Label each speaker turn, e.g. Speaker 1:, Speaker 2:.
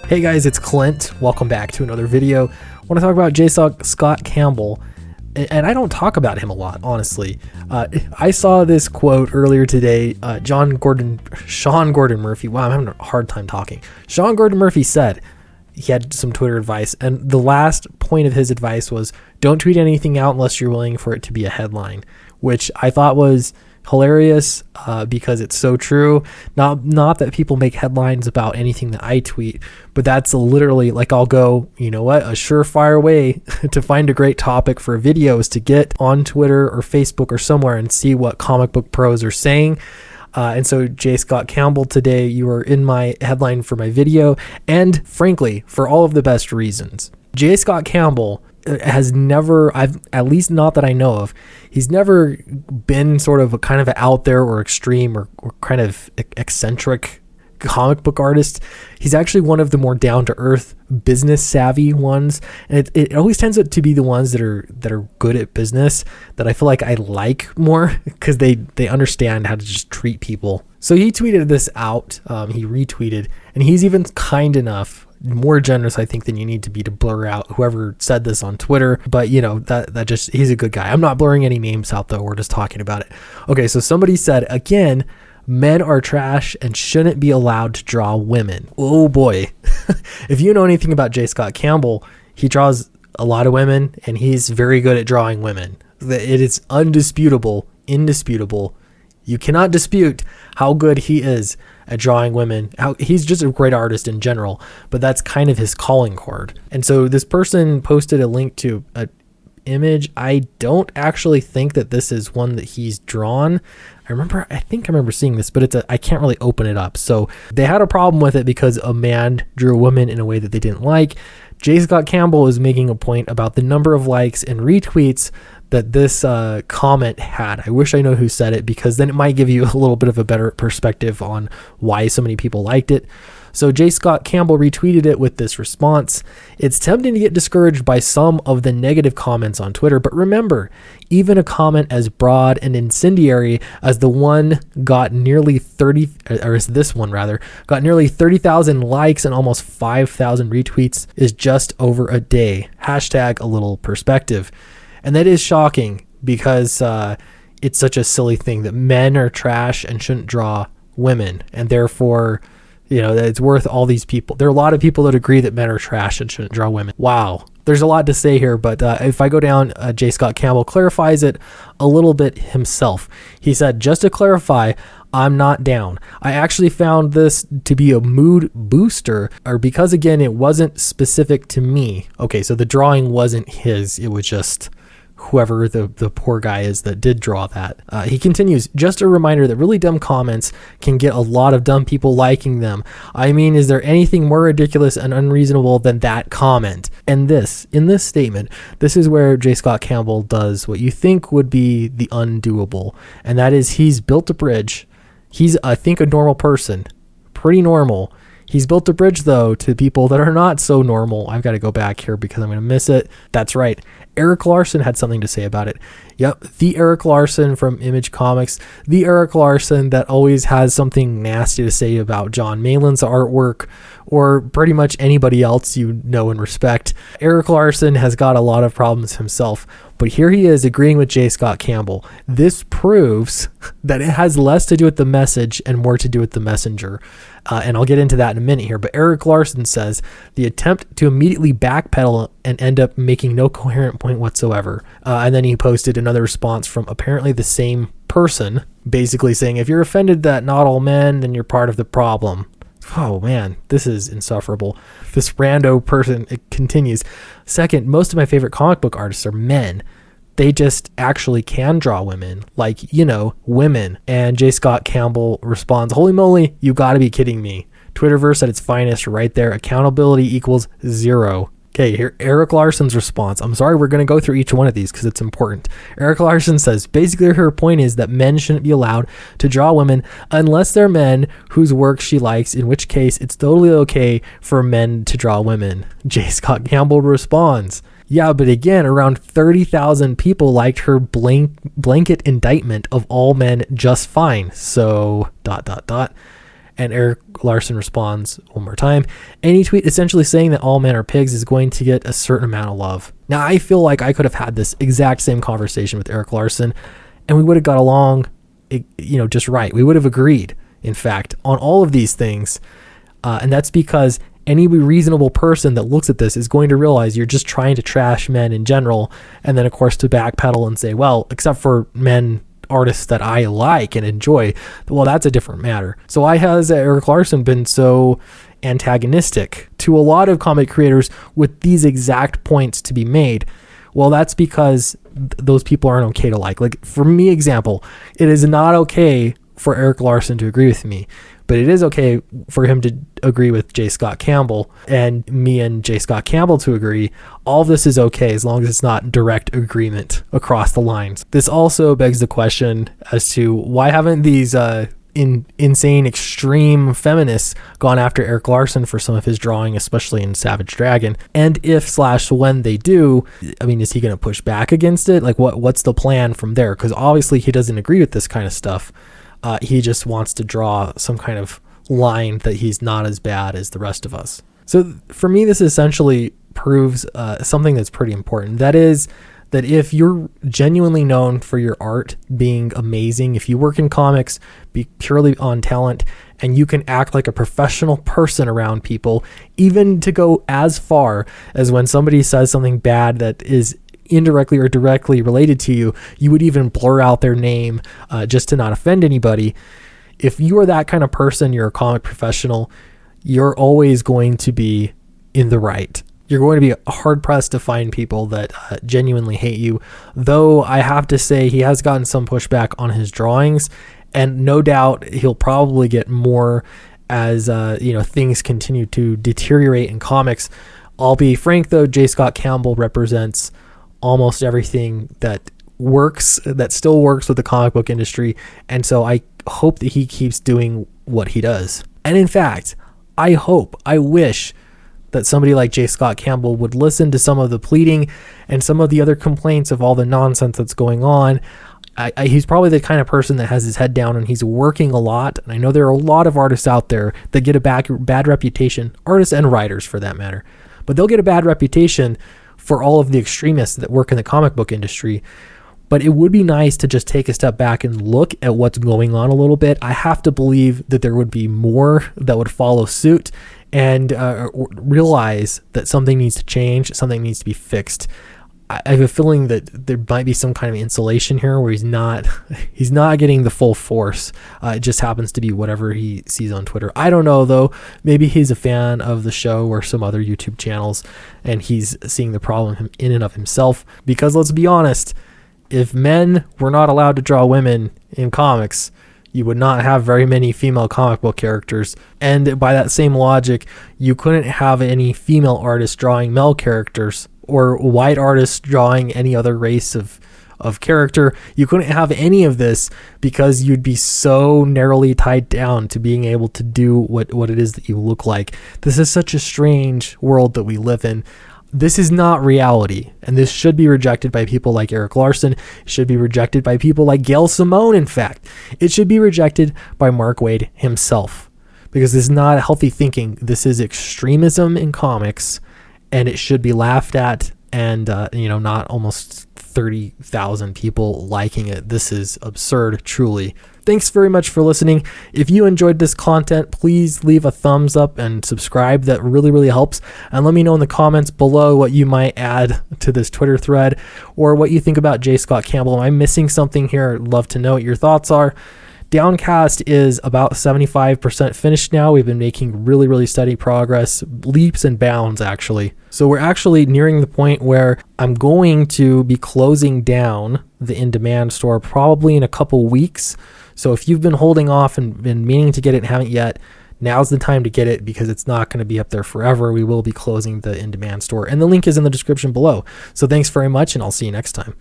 Speaker 1: Hey guys, it's Clint. Welcome back to another video. I want to talk about J. Scott Campbell, and I don't talk about him a lot, honestly. I saw this quote earlier today. Sean Gordon Murphy. Wow, I'm having a hard time talking. Sean Gordon Murphy said he had some Twitter advice, and the last point of his advice was, don't tweet anything out unless you're willing for it to be a headline, which I thought was hilarious because it's so true. Not that people make headlines about anything that I tweet, but that's literally like, I'll go, you know what, a surefire way to find a great topic for a video is to get on Twitter or Facebook or somewhere and see what comic book pros are saying. And so J. Scott Campbell, today you are in my headline for my video, and frankly, for all of the best reasons. J. Scott Campbell has never, at least not that I know of, he's never been sort of a kind of out there or extreme or kind of eccentric comic book artist. He's actually one of the more down-to-earth, business savvy ones, and it always tends to be the ones that are good at business that I feel like I like more, because they understand how to just treat people. So he tweeted this out, he retweeted, and he's even kind enough, more generous I think than you need to be, to blur out whoever said this on Twitter, but you know, that just, he's a good guy. I'm not blurring any names out though, we're just talking about it. Okay, so somebody said, again, men are trash and shouldn't be allowed to draw women. Oh boy. If you know anything about J. Scott Campbell, he draws a lot of women and he's very good at drawing women. It is indisputable. You cannot dispute how good he is at drawing women. He's just a great artist in general, but that's kind of his calling card. And so this person posted a link to an image. I don't actually think that this is one that he's drawn. I think I remember seeing this, but I can't really open it up. So they had a problem with it because a man drew a woman in a way that they didn't like. J. Scott Campbell is making a point about the number of likes and retweets that this comment had. I wish I know who said it, because then it might give you a little bit of a better perspective on why so many people liked it. So J. Scott Campbell retweeted it with this response. It's tempting to get discouraged by some of the negative comments on Twitter, but remember, even a comment as broad and incendiary as the one got nearly 30,000 likes and almost 5,000 retweets is just over a day. Hashtag a little perspective. And that is shocking, because it's such a silly thing that men are trash and shouldn't draw women, and therefore, you know, that it's worth all these people. There are a lot of people that agree that men are trash and shouldn't draw women. Wow. There's a lot to say here, but if I go down, J. Scott Campbell clarifies it a little bit himself. He said, just to clarify, I'm not down. I actually found this to be a mood booster, or because again, it wasn't specific to me. Okay, so the drawing wasn't his. It was just whoever the poor guy is that did draw that. He continues, just a reminder that really dumb comments can get a lot of dumb people liking them. I mean, is there anything more ridiculous and unreasonable than that comment? And in this statement, this is where J. Scott Campbell does what you think would be the undoable. And that is, he's built a bridge. He's, I think, a normal person, pretty normal. He's built a bridge, though, to people that are not so normal. I've got to go back here because I'm going to miss it. That's right. Erik Larsen had something to say about it. Yep, the Erik Larsen from Image Comics, the Erik Larsen that always has something nasty to say about John Maylin's artwork, or pretty much anybody else you know and respect. Erik Larsen has got a lot of problems himself, but here he is agreeing with J. Scott Campbell. This proves that it has less to do with the message and more to do with the messenger. And I'll get into that in a minute here, but Erik Larsen says the attempt to immediately backpedal and end up making no coherent point whatsoever. And then he posted another response from apparently the same person, basically saying, if you're offended that not all men, then you're part of the problem. Oh man, this is insufferable. This rando person, it continues. Second, most of my favorite comic book artists are men. They just actually can draw women, like, you know, women. And J. Scott Campbell responds, holy moly, you gotta be kidding me. Twitterverse at its finest right there. Accountability equals 0. Okay, here, Erik Larsen's response. I'm sorry, we're going to go through each one of these because it's important. Erik Larsen says, basically her point is that men shouldn't be allowed to draw women unless they're men whose work she likes, in which case it's totally okay for men to draw women. J. Scott Campbell responds, yeah, but again, around 30,000 people liked her blanket indictment of all men just fine. So, ... And Erik Larsen responds one more time. Any tweet essentially saying that all men are pigs is going to get a certain amount of love. Now, I feel like I could have had this exact same conversation with Erik Larsen, and we would have got along, just right. We would have agreed, in fact, on all of these things. And that's because any reasonable person that looks at this is going to realize you're just trying to trash men in general. And then, of course, to backpedal and say, well, except for men artists that I like and enjoy, well, that's a different matter. So why has Erik Larsen been so antagonistic to a lot of comic creators with these exact points to be made? Well, that's because those people aren't okay to like. Like, for me, example, it is not okay for Erik Larsen to agree with me, but it is okay for him to agree with J. Scott Campbell, and me and J. Scott Campbell to agree. All this is okay as long as it's not direct agreement across the lines. This also begs the question as to why haven't these insane extreme feminists gone after Erik Larsen for some of his drawing, especially in Savage Dragon? And if/when they do, I mean, is he going to push back against it? Like, what's the plan from there? Because obviously he doesn't agree with this kind of stuff. He just wants to draw some kind of line that he's not as bad as the rest of us. So for me, this essentially proves something that's pretty important. That is that if you're genuinely known for your art being amazing, if you work in comics, be purely on talent, and you can act like a professional person around people, even to go as far as when somebody says something bad that is indirectly or directly related to you, you would even blur out their name just to not offend anybody. If you are that kind of person, you're a comic professional, you're always going to be in the right. You're going to be hard pressed to find people that genuinely hate you. Though I have to say he has gotten some pushback on his drawings, and no doubt he'll probably get more as things continue to deteriorate in comics. I'll be frank though, J. Scott Campbell represents almost everything that still works with the comic book industry, and so I hope that he keeps doing what he does. And in fact, I wish that somebody like J. Scott Campbell would listen to some of the pleading and some of the other complaints of all the nonsense that's going on. He's probably the kind of person that has his head down and he's working a lot, and I know there are a lot of artists out there that get a bad reputation, artists and writers for that matter, but they'll get a bad reputation for all of the extremists that work in the comic book industry. But it would be nice to just take a step back and look at what's going on a little bit. I have to believe that there would be more that would follow suit and realize that something needs to change, something needs to be fixed. I have a feeling that there might be some kind of insulation here where he's not getting the full force. It just happens to be whatever he sees on Twitter. I don't know though. Maybe he's a fan of the show or some other YouTube channels, and he's seeing the problem in and of himself. Because let's be honest, if men were not allowed to draw women in comics, you would not have very many female comic book characters. And by that same logic, you couldn't have any female artists drawing male characters, or white artists drawing any other race of character. You couldn't have any of this because you'd be so narrowly tied down to being able to do what it is that you look like. This is such a strange world that we live in. This is not reality, and this should be rejected by people like Erik Larsen. It should be rejected by people like Gail Simone, in fact. It should be rejected by Mark Waid himself, because this is not healthy thinking. This is extremism in comics, and it should be laughed at, and not almost 30,000 people liking it. This is absurd, truly. Thanks very much for listening. If you enjoyed this content, please leave a thumbs up and subscribe. That really, really helps. And let me know in the comments below what you might add to this Twitter thread, or what you think about J. Scott Campbell. Am I missing something here? I'd love to know what your thoughts are. Downcast is about 75% finished now. We've been making really, really steady progress, leaps and bounds actually. So we're actually nearing the point where I'm going to be closing down the in-demand store probably in a couple weeks. So if you've been holding off and been meaning to get it and haven't yet, now's the time to get it, because it's not going to be up there forever. We will be closing the in-demand store, and the link is in the description below. So thanks very much, and I'll see you next time.